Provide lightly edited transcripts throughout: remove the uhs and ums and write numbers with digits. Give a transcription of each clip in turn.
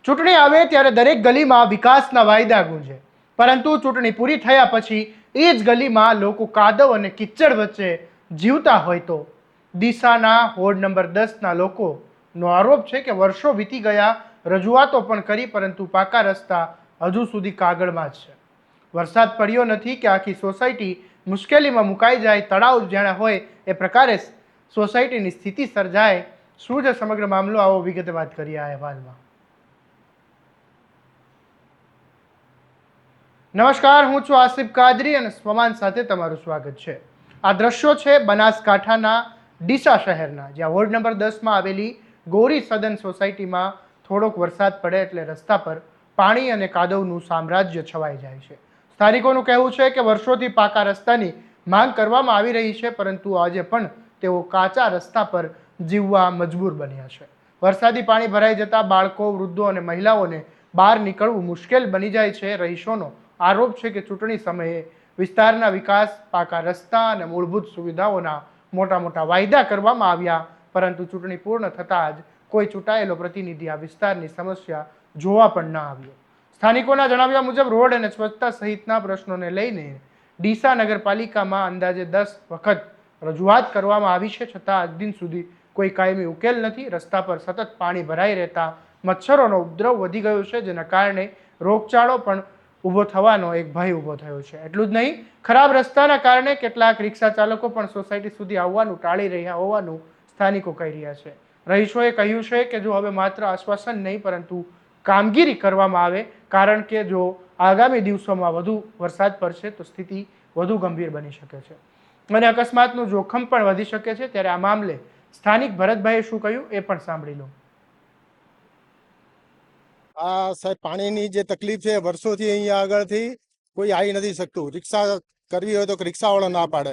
ચૂંટણી આવે ત્યારે દરેક ગલીમાં વિકાસના વાયદા ગુંજે, પરંતુ ચૂંટણી પૂરી થયા પછી એ જ ગલીમાં લોકો કાદવ અને કિચડ વચ્ચે જીવતા હોય તો ડીસાના વોર્ડ નંબર 10ના લોકોનો આરોપ છે કે વર્ષો વીતી ગયા, રજૂઆતો પણ કરી, પરંતુ પાકા રસ્તા હજુ સુધી કાગળમાં જ છે. વરસાદ પડ્યો નથી કે આખી સોસાયટી મુશ્કેલીમાં મુકાઈ જાય, તળાવ જાણે હોય એ પ્રકારે સોસાયટીની સ્થિતિ સર્જાય. શું છે સમગ્ર મામલો, આવો વિગતે વાત કરીએ આ અહેવાલમાં. નમસ્કાર, હું છું આસિફ કાદરી અને સ્વમાન સાથે તમારું સ્વાગત છે. આ દ્રશ્યો છે બનાસકાંઠાના ડીસા શહેરના, જ્યાં વોર્ડ નંબર 10માં આવેલી ગોરી સદન સોસાયટીમાં થોડોક વરસાદ પડે એટલે રસ્તા પર પાણી અને કાદવનું સામ્રાજ્ય છવાઈ જાય છે. સ્થાનિકોનું કહેવું છે કે વર્ષોથી પાકા રસ્તાની માંગ કરવામાં આવી રહી છે, પરંતુ આજે પણ તેઓ કાચા રસ્તા પર જીવવા મજબૂર બન્યા છે. વરસાદી પાણી ભરાઈ જતા બાળકો, વૃદ્ધો અને મહિલાઓને બહાર નીકળવું મુશ્કેલ બની જાય છે. રહીશોનો આરોપ છે કે ચૂંટણી સમયે વિસ્તારના વિકાસ, પાકા રસ્તા અને મૂળભૂત સુવિધાઓના મોટા મોટા વાયદા કરવામાં આવ્યા, પરંતુ ચૂંટણી પૂર્ણ થતાં જ કોઈ ચૂંટાયેલો પ્રતિનિધિ આ વિસ્તારની સમસ્યા જોવા પણ ન આવ્યો. સ્થાનિકોના જણાવ્યા મુજબ રોડ અને સ્વચ્છતા સહિતના પ્રશ્નોને લઈને ડીસા નગરપાલિકામાં અંદાજે 10 વખત રજૂઆત કરવામાં આવી છે, છતાં આજ દિન સુધી કોઈ કાયમી ઉકેલ નથી. રસ્તા પર સતત પાણી ભરાઈ રહેતા મચ્છરોનો ઉપદ્રવ વધી ગયો છે, જેના કારણે રોગચાળો પણ ઊભો થવાનો એક ભય ઊભો થયો છે. એટલું જ નહીં, ખરાબ રસ્તાના કારણે કેટલાક રિક્ષા ચાલકો પણ સોસાયટી સુધી આવવાનું ટાળી રહ્યા હોવાનું સ્થાનિકો કહી રહ્યા છે. રહીશોએ કહ્યું છે કે જો હવે માત્ર આશ્વાસન નહીં, પરંતુ કામગીરી કરવામાં આવે, કારણ કે જો આગામી દિવસોમાં વધુ વરસાદ પડશે તો સ્થિતિ વધુ ગંભીર બની શકે છે અને અકસ્માતનું જોખમ પણ વધી શકે છે. ત્યારે આ મામલે સ્થાનિક ભરતભાઈએ શું કહ્યું એ પણ સાંભળી લો. આ સાહેબ પાણીની જે તકલીફ છે વર્ષોથી અહીંયા આગળથી કોઈ આવી નથી શકતું. રિક્ષા કરવી હોય તો રિક્ષાવાળો ના પાડે.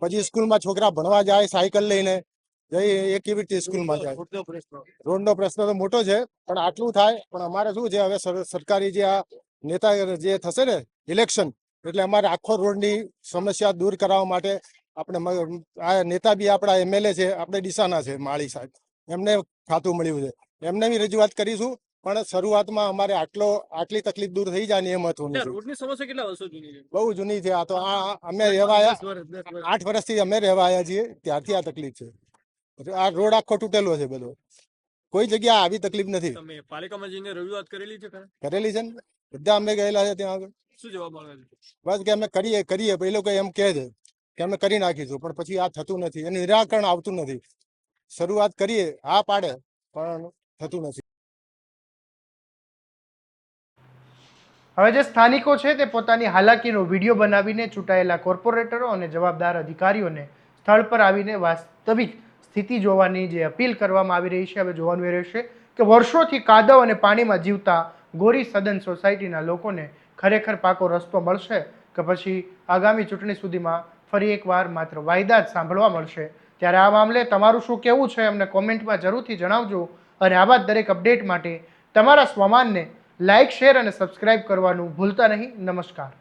પછી સ્કૂલમાં છોકરા ભણવા જાય સાયકલ લઈને, એ કેવી રીતે સ્કૂલમાં જાય? રોડનો પ્રશ્ન તો મોટો છે, પણ આટલું થાય. પણ અમારે શું છે, હવે સરકારી જે આ નેતા જે થશે ને ઇલેક્શન, એટલે અમારે આખો રોડની સમસ્યા દૂર કરવા માટે આપણે આ નેતા બી આપણા MLA છે, આપણે ડીસાના છે, માળી સાહેબ, એમને ખાતું મળ્યું છે, એમને બી રજૂઆત કરીશું. પણ શરૂઆતમાં અમારે આટલી તકલીફ દૂર થઈ જાય ને એ મહત્વનું છે. રોડની સમસ્યા કેટલા વર્ષો જૂની છે? બહુ જૂની છે. આ તો અમે રહેવા આવ્યા 8 વર્ષથી અમે રહેવા આવ્યા છીએ, ત્યારથી આ તકલીફ છે. આ રોડ આખો તૂટેલો છે બધો, કોઈ જગ્યા આવી તકલીફ નથી. તમે પાલિકામાં જઈને રજૂઆત કરેલી છે? કરેલી છે ને, બધા અમે ગયેલા છે ત્યાં આગળ. શું જવાબ મળે છે? બસ કે અમે કરીએ એ લોકો એમ કહે છે કે અમે કરી નાખીશું, પણ પછી આ થતું નથી, એનું નિરાકરણ આવતું નથી. શરૂઆત કરીએ, હા પાડે, પણ થતું નથી. હવે જે સ્થાનિકો છે તે પોતાની હાલાકીનો વિડીયો બનાવીને ચૂંટાયેલા કોર્પોરેટરો અને જવાબદાર અધિકારીઓને સ્થળ પર આવીને વાસ્તવિક સ્થિતિ જોવાની જે અપીલ કરવામાં આવી રહી છે. હવે જોવાનું એ રહેશે કે વર્ષોથી કાદવ અને પાણીમાં જીવતા ગોરી સદન સોસાયટીના લોકોને ખરેખર પાકો રસ્તો મળશે કે પછી આગામી ચૂંટણી સુધીમાં ફરી એકવાર માત્ર વાયદા જ સાંભળવા મળશે. ત્યારે આ મામલે તમારું શું કહેવું છે અમને કોમેન્ટમાં જરૂરથી જણાવજો. અને આવા જ દરેક અપડેટ માટે તમારા સ્વમાનને લાઇક, શેર અને સબસ્ક્રાઇબ કરવાનું ભૂલતા નહીં. નમસ્કાર.